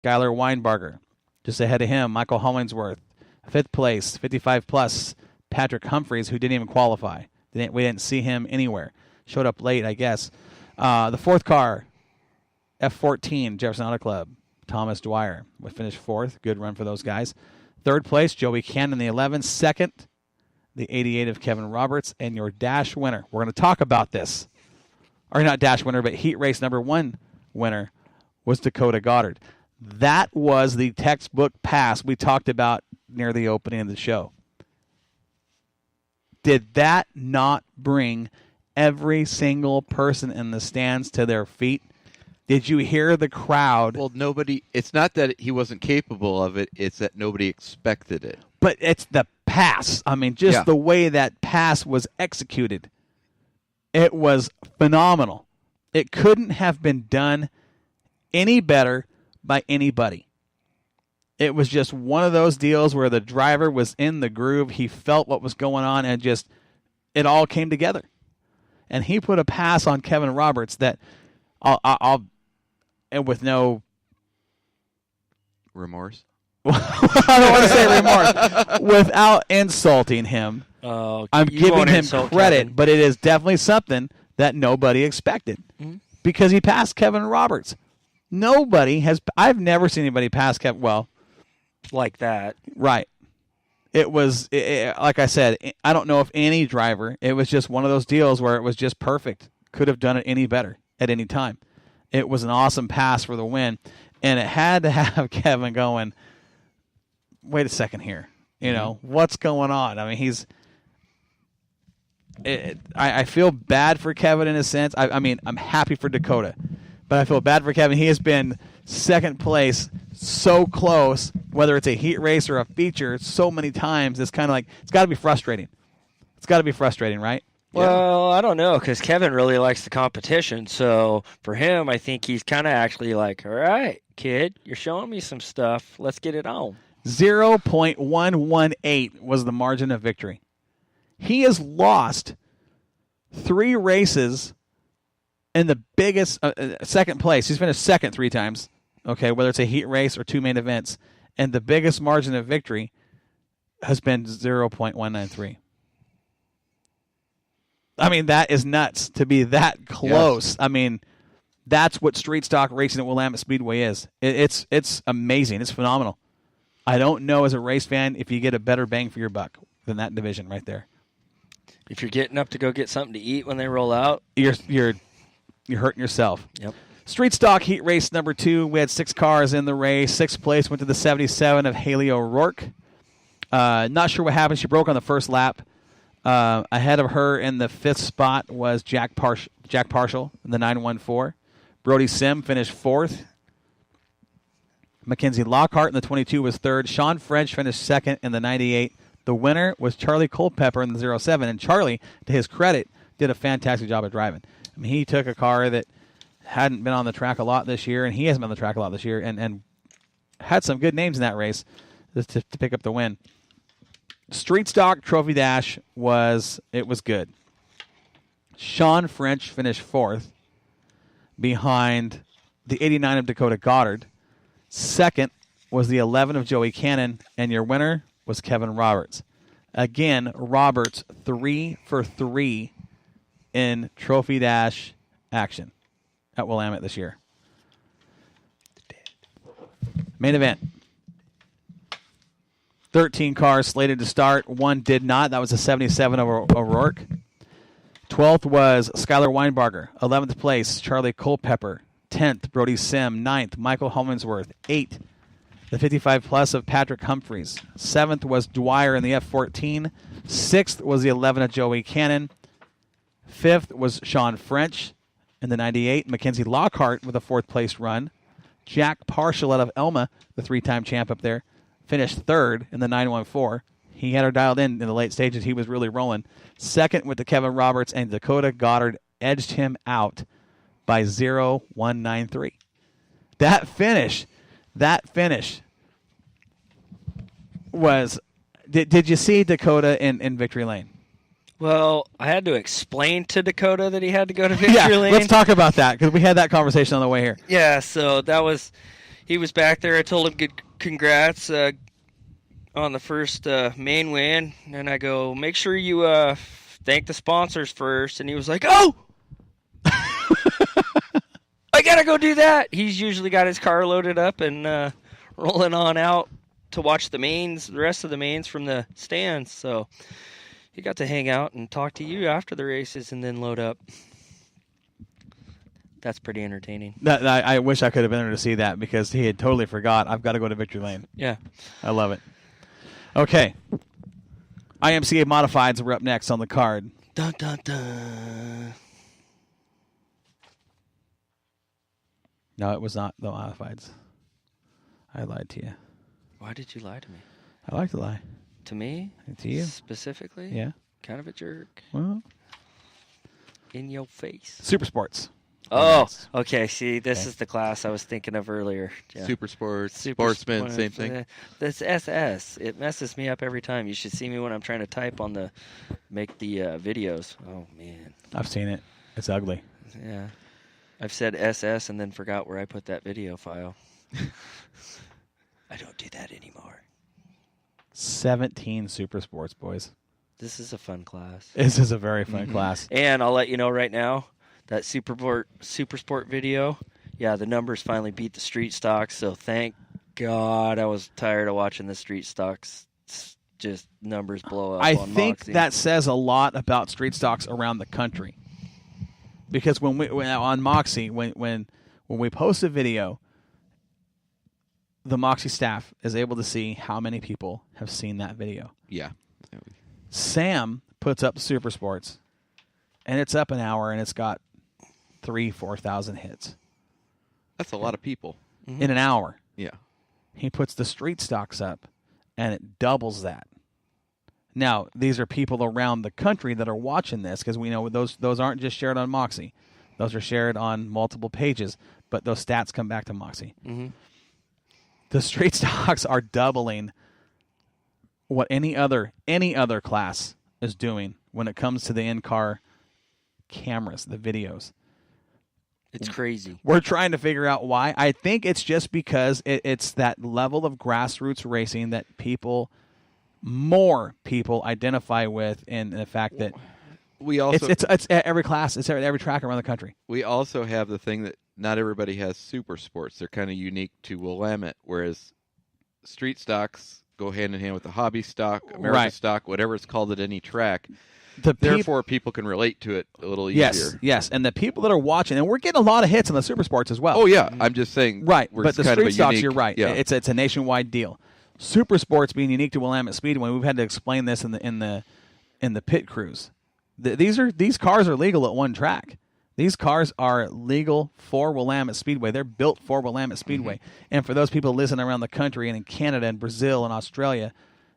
Skylar Weinbarger. Just ahead of him, Michael Hollingsworth. 5th place, 55-plus, Patrick Humphreys, who didn't even qualify. We didn't see him anywhere. Showed up late, I guess. The 4th car, F14, Jefferson Auto Club. Thomas Dwyer would finish 4th. Good run for those guys. 3rd place, Joey Cannon, the 11. 2nd, the 88 of Kevin Roberts. And your dash winner. We're going to talk about this. Or not dash winner, but heat race number 1 winner was Dakota Goddard. That was the textbook pass we talked about near the opening of the show. Did that not bring every single person in the stands to their feet? Did you hear the crowd? Well, nobody. It's not that he wasn't capable of it. It's that nobody expected it. But it's the pass. I mean, just the way that pass was executed. It was phenomenal. It couldn't have been done any better by anybody. It was just one of those deals where the driver was in the groove. He felt what was going on, and just it all came together. And he put a pass on Kevin Roberts that I'll and with no remorse. I don't want to say remorse. Without insulting him, I'm giving him credit, Kevin. but it is definitely something that nobody expected because he passed Kevin Roberts. Nobody has. I've never seen anybody pass Kevin. Well, like that. Right. It was, like I said, I don't know if any driver, it was just one of those deals where it was just perfect. Could have done it any better at any time. It was an awesome pass for the win, and it had to have Kevin going, wait a second here. You know, what's going on? I mean, I feel bad for Kevin in a sense. I mean, I'm happy for Dakota, but I feel bad for Kevin. He has been second place so close, whether it's a heat race or a feature, so many times. It's kind of like, it's got to be frustrating. It's got to be frustrating, right? Well, I don't know, because Kevin really likes the competition. So for him, I think he's kind of actually like, all right, kid, you're showing me some stuff. Let's get it on. 0.118 was the margin of victory. He has lost 3 races in the biggest second place. He's finished second 3 times, okay, whether it's a heat race or 2 main events. And the biggest margin of victory has been 0.193. I mean, that is nuts to be that close. Yes. I mean, that's what street stock racing at Willamette Speedway is. It's amazing. It's phenomenal. I don't know as a race fan if you get a better bang for your buck than that division right there. If you're getting up to go get something to eat when they roll out, you're hurting yourself. Yep. Street stock heat race number 2. We had 6 cars in the race. 6th place went to the 77 of Haley O'Rourke. Not sure what happened. She broke on the first lap. Ahead of her in the 5th spot was Jack Parshall in the 914. Brody Sim finished 4th. Mackenzie Lockhart in the 22 was 3rd. Sean French finished 2nd in the 98. The winner was Charlie Culpepper in the 07. And Charlie, to his credit, did a fantastic job of driving. I mean, he took a car that hadn't been on the track a lot this year, and he hasn't been on the track a lot this year, and had some good names in that race to pick up the win. Street stock trophy dash was good. Sean French finished 4th behind the 89 of Dakota Goddard. 2nd was the 11 of Joey Cannon, and your winner was Kevin Roberts. Again, Roberts 3 for 3 in trophy dash action at Willamette this year. Main event. 13 cars slated to start. 1 did not. That was a 77 of O'Rourke. 12th was Skylar Weinbarger. 11th place, Charlie Culpepper. 10th, Brody Sim. 9th, Michael Hollingsworth. 8th, the 55-plus of Patrick Humphreys. 7th was Dwyer in the F14. 6th was the 11 of Joey Cannon. 5th was Sean French in the 98. Mackenzie Lockhart with a 4th-place run. Jack Parshall out of Elma, the 3-time champ up there, finished 3rd in the 914. He had her dialed in the late stages. He was really rolling. 2nd with the Kevin Roberts, and Dakota Goddard edged him out by 0.193. That finish was... Did you see Dakota in victory lane? Well, I had to explain to Dakota that he had to go to victory lane. Let's talk about that, because we had that conversation on the way here. Yeah, so that was... he was back there. I told him good congrats on the first main win, and I go, make sure you thank the sponsors first. And he was like, oh, I gotta go do that. He's usually got his car loaded up and rolling on out to watch the rest of the mains from the stands. So he got to hang out and talk to you after the races and then load up. That's pretty entertaining. I wish I could have been there to see that because he had totally forgot. I've got to go to Victory Lane. Yeah. I love it. Okay. IMCA Modifieds were up next on the card. Dun, dun, dun. No, it was not the Modifieds. I lied to you. Why did you lie to me? I like to lie. To me? To you? Specifically? Yeah. Kind of a jerk. Well, in your face. Super Sports. Oh, okay. See, this is the class I was thinking of earlier. Yeah. Super Sports, Sportsman, same thing. This SS, it messes me up every time. You should see me when I'm trying to type on make the videos. Oh, man. I've seen it. It's ugly. Yeah. I've said SS and then forgot where I put that video file. I don't do that anymore. 17 Super Sports, boys. This is a fun class. This is a very fun class. And I'll let you know right now, that Super Sport video, yeah, the numbers finally beat the street stocks, so thank God I was tired of watching the street stocks just numbers blow up. I on think Moxie. that says a lot about street stocks around the country. Because when on Moxie, when we post a video, the Moxie staff is able to see how many people have seen that video. Yeah. Sam puts up Super Sports, and it's up an hour, and it's got 3,000-4,000 hits. That's a lot of people. In an hour. Yeah. He puts the street stocks up, and it doubles that. Now, these are people around the country that are watching this because we know those aren't just shared on Moxie. Those are shared on multiple pages, but those stats come back to Moxie. Mm-hmm. The street stocks are doubling what any other class is doing when it comes to the in-car cameras, the videos. It's crazy. We're trying to figure out why. I think it's just because it's that level of grassroots racing that more people identify with, in the fact that we also it's every class, it's every track around the country. We also have the thing that not everybody has Super Sports. They're kind of unique to Willamette, whereas street stocks go hand in hand with the hobby stock, American stock, whatever it's called at any track. Therefore, people can relate to it a little easier. Yes, and the people that are watching, and we're getting a lot of hits on the Super Sports as well. Oh yeah, I'm just saying. Right, but the street stocks, unique, you're right. Yeah. It's a nationwide deal. Super Sports being unique to Willamette Speedway, we've had to explain this in the pit crews. These cars are legal at one track. These cars are legal for Willamette Speedway. They're built for Willamette Speedway. Mm-hmm. And for those people listening around the country and in Canada and Brazil and Australia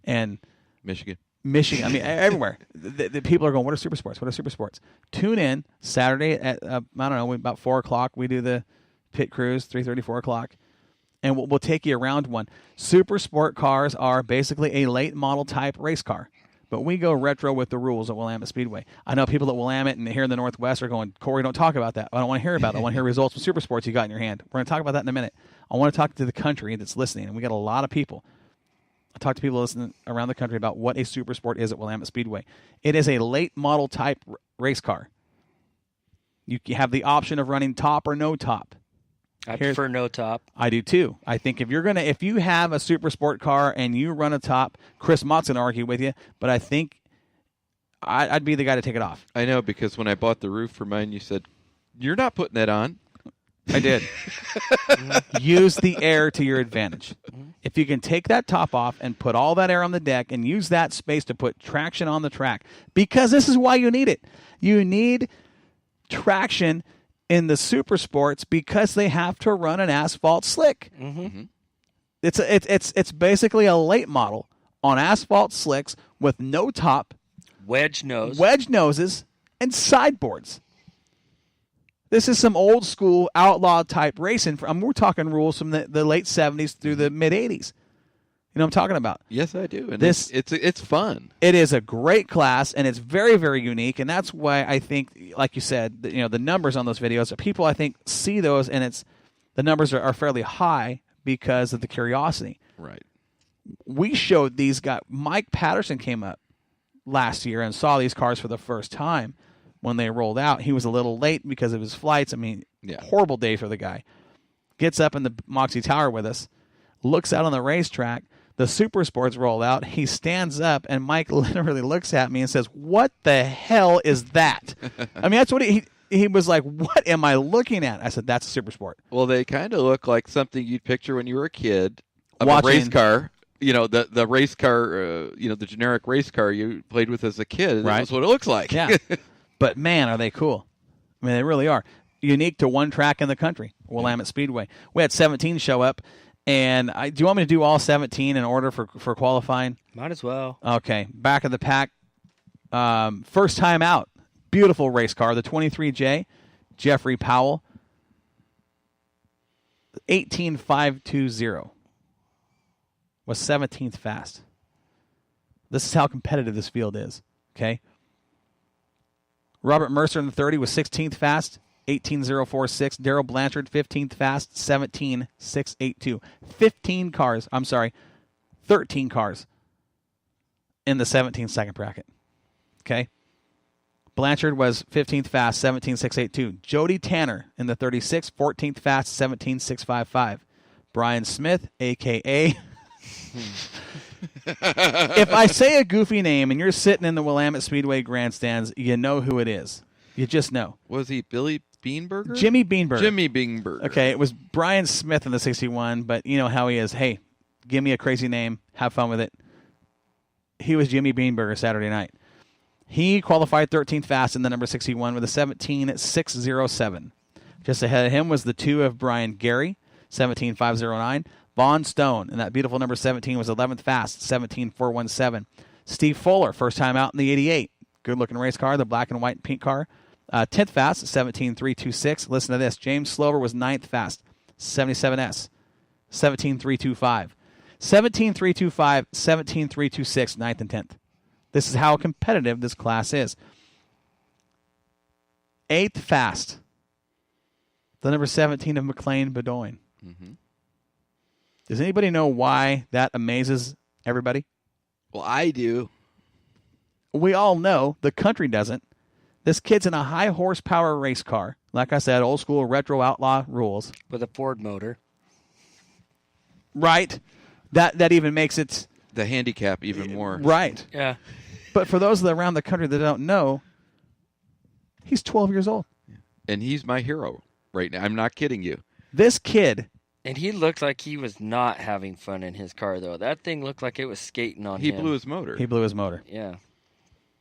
and Michigan, I mean, everywhere. The people are going, what are Super Sports? What are Super Sports? Tune in Saturday at, I don't know, about 4 o'clock. We do the pit cruise, 3:30, 4 o'clock. And we'll take you around one. Super Sport cars are basically a late model type race car. But we go retro with the rules at Willamette Speedway. I know people at Willamette and here in the Northwest are going, Corey, don't talk about that. I don't want to hear about it. I want to hear results from Super Sports you got in your hand. We're going to talk about that in a minute. I want to talk to the country that's listening, and we got a lot of people. I talk to people listening around the country about what a Super Sport is at Willamette Speedway. It is a late model type race car. You have the option of running top or no top. I prefer no top. I do too. I think if you have a Super Sport car and you run a top, Chris Mott's gonna argue with you, but I think I'd be the guy to take it off. I know, because when I bought the roof for mine, you said, "You're not putting that on." I did. Use the air to your advantage. If you can take that top off and put all that air on the deck and use that space to put traction on the track, because this is why you need it. You need traction in the Super Sports because they have to run an asphalt slick. Mm-hmm. It's basically a late model on asphalt slicks with no top, wedge noses, and sideboards. This is some old school outlaw type racing. We're talking rules from the late 70s through the mid 80s. You know what I'm talking about? Yes, I do. And it's fun. It is a great class, and it's very, very unique. And that's why I think, like you said, the numbers on those videos, people I think see those, and the numbers are fairly high because of the curiosity. Right. We showed these guys. Mike Patterson came up last year and saw these cars for the first time when they rolled out. He was a little late because of his flights. I mean, horrible day for the guy. Gets up in the Moxie Tower with us, looks out on the racetrack. The Super Sports roll out. He stands up, and Mike literally looks at me and says, "What the hell is that?" I mean, that's what he was like, "What am I looking at?" I said, "That's a Super Sport." Well, they kind of look like something you'd picture when you were a kid of Watching a race car. You know, the race car, the generic race car you played with as a kid. Right. That's what it looks like. Yeah. But, man, are they cool. I mean, they really are. Unique to one track in the country, Willamette Speedway. We had 17 show up, and do you want me to do all 17 in order for qualifying? Might as well. Okay. Back of the pack, first time out. Beautiful race car, the 23J, Jeffrey Powell, 18.520. Was 17th fast. This is how competitive this field is, okay? Robert Mercer in the 30 was 16th fast, 18.046. Darrell Blanchard, 15th fast, 17.682. 13 cars in the 17-second bracket, okay? Blanchard was 15th fast, 17.682. Jody Tanner in the 36, 14th fast, 17.655. Brian Smith, a.k.a. If I say a goofy name and you're sitting in the Willamette Speedway grandstands, you know who it is. You just know. Was he Billy Beanberger? Jimmy Beanberger. Jimmy Beanberger. Okay, it was Brian Smith in the 61, but you know how he is. Hey, give me a crazy name. Have fun with it. He was Jimmy Beanberger Saturday night. He qualified 13th fast in the number 61 with a 17.607. Just ahead of him was the 2 of Brian Gary, 17.509. Vaughn Stone, and that beautiful number 17 was 11th fast, 17.417. Steve Fuller, first time out in the 88. Good-looking race car, the black and white and pink car. 10th fast, 17.326. Listen to this. James Slover was 9th fast, 77S, 17.325. 17.325, 17.326, 9th and 10th. This is how competitive this class is. 8th fast, the number 17 of McLean Bedoin. Mm-hmm. Does anybody know why that amazes everybody? Well, I do. We all know. The country doesn't. This kid's in a high horsepower race car. Like I said, old school retro outlaw rules. With a Ford motor. Right. That even makes it... The handicap even more. Right. Yeah. But for those around the country that don't know, he's 12 years old. And he's my hero right now. I'm not kidding you. This kid... And he looked like he was not having fun in his car, though. That thing looked like it was skating on him. He blew his motor. He blew his motor. Yeah.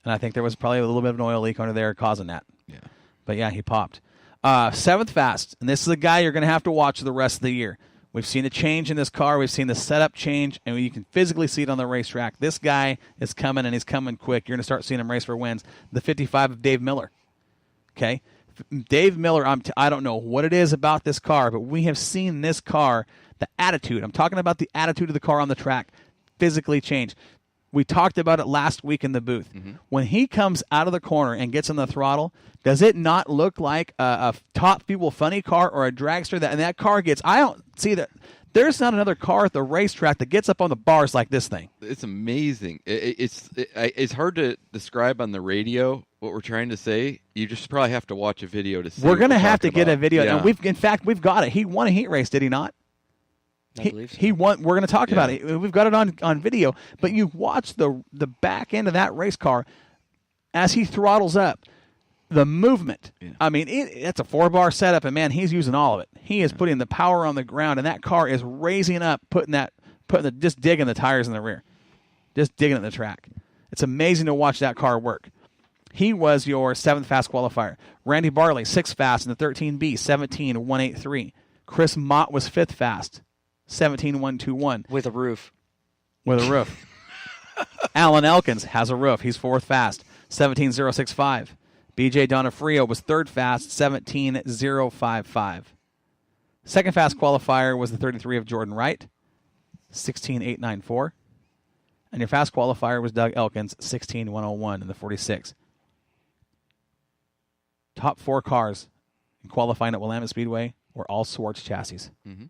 And I think there was probably a little bit of an oil leak under there causing that. Yeah. But, yeah, he popped. 7th fast. And this is a guy you're going to have to watch the rest of the year. We've seen a change in this car. We've seen the setup change, and you can physically see it on the racetrack. This guy is coming, and he's coming quick. You're going to start seeing him race for wins. The 55 of Dave Miller. Okay? Dave Miller, I don't know what it is about this car, but we have seen this car, the attitude. I'm talking about the attitude of the car on the track physically change. We talked about it last week in the booth. Mm-hmm. When he comes out of the corner and gets on the throttle, does it not look like a Top Fuel funny car or a dragster? That car gets, I don't see that. There's not another car at the racetrack that gets up on the bars like this thing. It's amazing. It's hard to describe on the radio what we're trying to say. You just probably have to watch a video to see. We're going to have to get a video. Yeah. And we've got it. He won a heat race, did he not? I believe so. He won. We're going to talk about it. We've got it on video. But you watch the back end of that race car as he throttles up. The movement. Yeah. I mean, it's a 4-bar setup, and, man, he's using all of it. He is putting the power on the ground, and that car is raising up, just digging the tires in the rear. Just digging at the track. It's amazing to watch that car work. He was your 7th fast qualifier. Randy Barley, 6th fast in the 13B, 17.183. Chris Mott was 5th fast, 17.121. With a roof. Alan Elkins has a roof. He's 4th fast, 17.065. BJ Donofrio was 3rd fast, 17.055. 2nd fast qualifier was the 33 of Jordan Wright, 16.894. And your fast qualifier was Doug Elkins, 16.101 in the 46. Top 4 cars in qualifying at Willamette Speedway were all Swartz chassis. Mm-hmm.